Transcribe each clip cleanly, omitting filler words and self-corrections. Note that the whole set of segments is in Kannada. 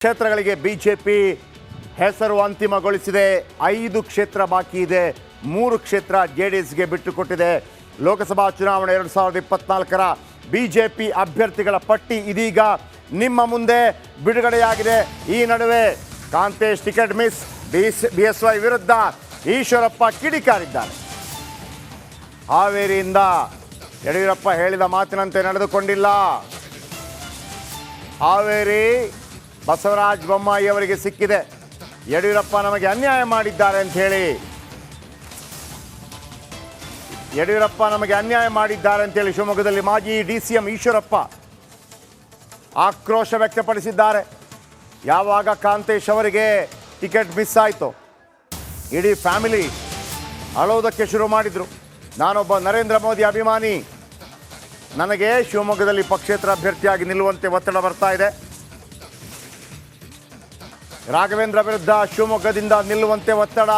ಕ್ಷೇತ್ರಗಳಿಗೆ ಬಿಜೆಪಿ ಹೆಸರು ಅಂತಿಮಗೊಳಿಸಿದೆ. 5 ಕ್ಷೇತ್ರ ಬಾಕಿ ಇದೆ. 3 ಕ್ಷೇತ್ರ ಜೆಡಿಎಸ್ಗೆ ಬಿಟ್ಟುಕೊಟ್ಟಿದೆ. ಲೋಕಸಭಾ ಚುನಾವಣೆ 2024ರ ಬಿಜೆಪಿ ಅಭ್ಯರ್ಥಿಗಳ ಪಟ್ಟಿ ಇದೀಗ ನಿಮ್ಮ ಮುಂದೆ ಬಿಡುಗಡೆಯಾಗಿದೆ. ಈ ನಡುವೆ ಕಾಂತೇಶ್ ಟಿಕೆಟ್ ಮಿಸ್, ಬಿಎಸ್ವೈ ವಿರುದ್ಧ ಈಶ್ವರಪ್ಪ ಕಿಡಿಕಾರಿದ್ದಾರೆ. ಹಾವೇರಿಯಿಂದ ಯಡಿಯೂರಪ್ಪ ಹೇಳಿದ ಮಾತಿನಂತೆ ನಡೆದುಕೊಂಡಿಲ್ಲ. ಹಾವೇರಿ ಬಸವರಾಜ ಬೊಮ್ಮಾಯಿ ಅವರಿಗೆ ಸಿಕ್ಕಿದೆ. ಯಡಿಯೂರಪ್ಪ ನಮಗೆ ಅನ್ಯಾಯ ಮಾಡಿದ್ದಾರೆ ಅಂತ ಹೇಳಿ ಶಿವಮೊಗ್ಗದಲ್ಲಿ ಮಾಜಿ ಡಿಸಿಎಂ ಈಶ್ವರಪ್ಪ ಆಕ್ರೋಶ ವ್ಯಕ್ತಪಡಿಸಿದ್ದಾರೆ. ಯಾವಾಗ ಕಾಂತೇಶ್ ಅವರಿಗೆ ಟಿಕೆಟ್ ಮಿಸ್ ಆಯಿತು, ಇಡೀ ಫ್ಯಾಮಿಲಿ ಅಳೋದಕ್ಕೆ ಶುರು ಮಾಡಿದರು. ನಾನೊಬ್ಬ ನರೇಂದ್ರ ಮೋದಿ ಅಭಿಮಾನಿ, ನನಗೆ ಶಿವಮೊಗ್ಗದಲ್ಲಿ ಪಕ್ಷೇತರ ಅಭ್ಯರ್ಥಿಯಾಗಿ ನಿಲ್ಲುವಂತೆ ಒತ್ತಡ ಬರ್ತಾ ಇದೆ. ರಾಘವೇಂದ್ರ ವಿರುದ್ಧ ಶಿವಮೊಗ್ಗದಿಂದ ನಿಲ್ಲುವಂತೆ ಒತ್ತಡ.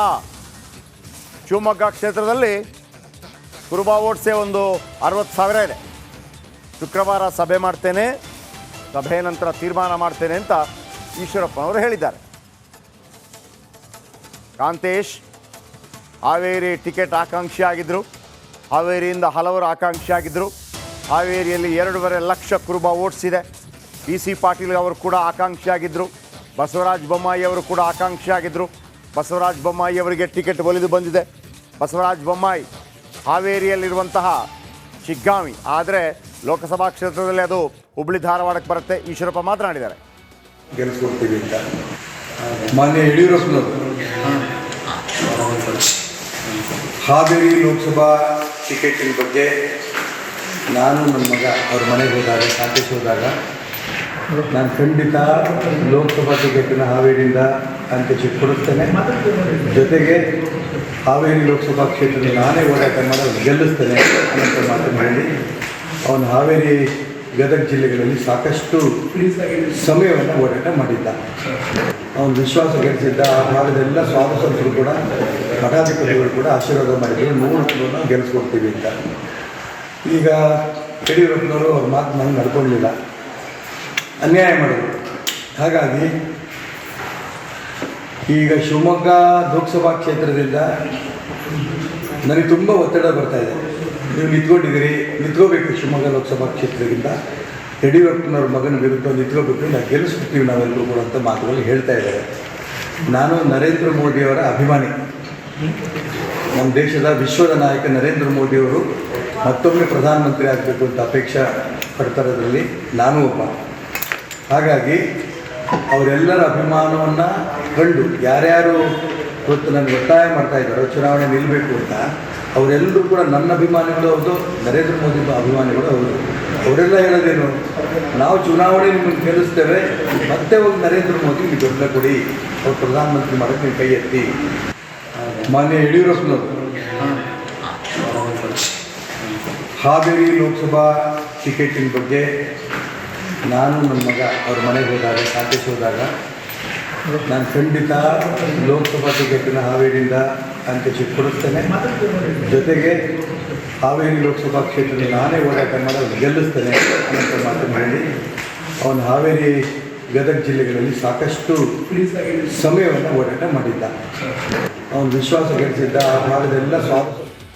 ಶಿವಮೊಗ್ಗ ಕ್ಷೇತ್ರದಲ್ಲಿ ಕುರುಬಾ ಓಟ್ಸೆ ಒಂದು 60,000 ಇದೆ. ಶುಕ್ರವಾರ ಸಭೆ ಮಾಡ್ತೇನೆ, ಸಭೆ ನಂತರ ತೀರ್ಮಾನ ಮಾಡ್ತೇನೆ ಅಂತ ಈಶ್ವರಪ್ಪನವರು ಹೇಳಿದ್ದಾರೆ. ಕಾಂತೇಶ್ ಹಾವೇರಿ ಟಿಕೆಟ್ ಆಕಾಂಕ್ಷಿಯಾಗಿದ್ದರು. ಹಾವೇರಿಯಿಂದ ಹಲವರು ಆಕಾಂಕ್ಷಿಯಾಗಿದ್ದರು. ಹಾವೇರಿಯಲ್ಲಿ 2.5 ಲಕ್ಷ ಕುರುಬಾ ಓಟ್ಸ್ ಇದೆ. PC ಪಾಟೀಲ್ ಅವರು ಕೂಡ ಆಕಾಂಕ್ಷಿಯಾಗಿದ್ದರು. ಬಸವರಾಜ ಬೊಮ್ಮಾಯಿ ಅವರು ಕೂಡ ಆಕಾಂಕ್ಷಿಯಾಗಿದ್ದರು. ಬಸವರಾಜ ಬೊಮ್ಮಾಯಿ ಅವರಿಗೆ ಟಿಕೆಟ್ ಒಲಿದು ಬಂದಿದೆ. ಬಸವರಾಜ ಬೊಮ್ಮಾಯಿ ಹಾವೇರಿಯಲ್ಲಿರುವಂತಹ ಶಿಗ್ಗಾಂವಿ, ಆದರೆ ಲೋಕಸಭಾ ಕ್ಷೇತ್ರದಲ್ಲಿ ಅದು ಹುಬ್ಬಳ್ಳಿ ಧಾರವಾಡಕ್ಕೆ ಬರುತ್ತೆ. ಈಶ್ವರಪ್ಪ ಮಾತನಾಡಿದ್ದಾರೆ. ಗೆಲ್ಲಿಸ್ಕೊಡ್ತೀವಿ ಅಂತ ಮಾನ್ಯ ಯಡಿಯೂರಪ್ಪನವರು ಹಾವೇರಿ ಲೋಕಸಭಾ ಟಿಕೆಟಿನ ಬಗ್ಗೆ ನಾನು ನನ್ನ ಮಗ ಅವ್ರ ಮನೆಗೆ ಹೋದಾಗ, ಕಾಂತೇಶ್ ಹೋದಾಗ, ನಾನು ಖಂಡಿತ ಲೋಕಸಭಾ ಟಿಕೆಟನ್ನು ಹಾವೇರಿಯಿಂದ ಕಾಂತೇಶ್ ಕೊಡಿಸ್ತೇನೆ. ಜೊತೆಗೆ ಹಾವೇರಿ ಲೋಕಸಭಾ ಕ್ಷೇತ್ರದಲ್ಲಿ ನಾನೇ ಹೋರಾಟ ಮಾಡಿ ಅವ್ರು ಗೆಲ್ಲಿಸ್ತೇನೆ ಅನ್ನೋಂಥ ಮಾತನ್ನು ಹೇಳಿ ಅವನು ಹಾವೇರಿ ಗದಗ ಜಿಲ್ಲೆಗಳಲ್ಲಿ ಸಾಕಷ್ಟು ಸಮಯವನ್ನು ಹೋರಾಟ ಮಾಡಿದ್ದ. ಅವನು ವಿಶ್ವಾಸ ಗೆಲ್ಲಿಸಿದ್ದ. ಆ ಭಾಗದೆಲ್ಲ ಸ್ವಾತಂತ್ರ್ಯರು ಕೂಡ, ಮಠಾಧಿಪತಿಗಳು ಕೂಡ ಆಶೀರ್ವಾದ ಮಾಡಿದ್ರು, 100 ಗೆಲ್ಲಿಸ್ಕೊಡ್ತೀವಿ ಅಂತ. ಈಗ ಯಡಿಯೂರಪ್ಪನವರು ಅವ್ರ ಮಾತು ನಂಗೆ ನಡ್ಕೊಳ್ಳಲಿಲ್ಲ, ಅನ್ಯಾಯ ಮಾಡಿದ್ರು. ಹಾಗಾಗಿ ಈಗ ಶಿವಮೊಗ್ಗ ಲೋಕಸಭಾ ಕ್ಷೇತ್ರದಿಂದ ನನಗೆ ತುಂಬ ಒತ್ತಡ ಬರ್ತಾಯಿದೆ. ನೀವು ನಿಂತ್ಕೋಬೇಕು ಶಿವಮೊಗ್ಗ ಲೋಕಸಭಾ ಕ್ಷೇತ್ರದಿಂದ. ಯಡಿಯೂರಪ್ಪನವ್ರ ಮಗನ ವಿರುದ್ಧ ನಿಂತ್ಕೋಬೇಕು, ನಾವು ಗೆಲ್ಲಿಸ್ಬಿಡ್ತೀವಿ ನಾವೆಲ್ಲರೂ ಕೂಡ ಅಂತ ಮಾತುಗಳು ಹೇಳ್ತಾ ಇದ್ದಾರೆ. ನಾನು ನರೇಂದ್ರ ಮೋದಿಯವರ ಅಭಿಮಾನಿ. ನಮ್ಮ ದೇಶದ ವಿಶ್ವದ ನಾಯಕ ನರೇಂದ್ರ ಮೋದಿಯವರು ಮತ್ತೊಮ್ಮೆ ಪ್ರಧಾನಮಂತ್ರಿ ಆಗಬೇಕು ಅಂತ ಅಪೇಕ್ಷೆ ಪಡ್ತಾರೋದ್ರಲ್ಲಿ ನಾನು ಒಬ್ಬ. ಹಾಗಾಗಿ ಅವರೆಲ್ಲರ ಅಭಿಮಾನವನ್ನು ಕಂಡು ಯಾರ್ಯಾರು ಇವತ್ತು ನನಗೆ ಒತ್ತಾಯ ಮಾಡ್ತಾಯಿದ್ದಾರೋ ಚುನಾವಣೆ ನಿಲ್ಲಬೇಕು ಅಂತ, ಅವರೆಲ್ಲರೂ ಕೂಡ ನನ್ನ ಅಭಿಮಾನಿಗಳು ಹೌದು, ನರೇಂದ್ರ ಮೋದಿ ಅಭಿಮಾನಿಗಳು ಹೌದು. ಅವರೆಲ್ಲ ಹೇಳೋದೇನು, ನಾವು ಚುನಾವಣೆ ನಿಮ್ಮನ್ನು ಗೆಲ್ಲಿಸ್ತೇವೆ, ಮತ್ತೆ ಹೋಗಿ ನರೇಂದ್ರ ಮೋದಿ ನೀವು ಬೆಂಬಲ ಕೊಡಿ, ಅವ್ರು ಪ್ರಧಾನಮಂತ್ರಿ ಮಾಡೋಕ್ಕೆ ನೀವು ಕೈ ಎತ್ತಿ. ಮಾನ್ಯ ಯಡಿಯೂರಪ್ಪನವರು ಹಾವೇರಿ ಲೋಕಸಭಾ ಟಿಕೆಟಿನ ಬಗ್ಗೆ ನಾನು ನನ್ನ ಮಗ ಅವ್ರ ಮನೆಗೆ ಹೋದಾಗ, ಕಾಂತೇಶ್ ಹೋದಾಗ, ನಾನು ಖಂಡಿತ ಲೋಕಸಭಾ ಟಿಕೆಟನ್ನು ಹಾವೇರಿಯಿಂದ ಕಾಂತೇಶ್ ಕೊಡಿಸ್ತೇನೆ. ಜೊತೆಗೆ ಹಾವೇರಿ ಲೋಕಸಭಾ ಕ್ಷೇತ್ರದಲ್ಲಿ ನಾನೇ ಹೋರಾಟ ಮಾಡಿ ಅವ್ರು ಗೆಲ್ಲಿಸ್ತೇನೆ ಅನ್ನೋಂಥ ಮಾತನ್ನು ಹೇಳಿ ಅವನು ಹಾವೇರಿ ಗದಗ ಜಿಲ್ಲೆಗಳಲ್ಲಿ ಸಾಕಷ್ಟು ಸಮಯವನ್ನು ಹೋರಾಟ ಮಾಡಿದ್ದ. ಅವನು ವಿಶ್ವಾಸ ಗೆಲ್ಲಿಸಿದ್ದ. ಆ ಭಾಗದೆಲ್ಲ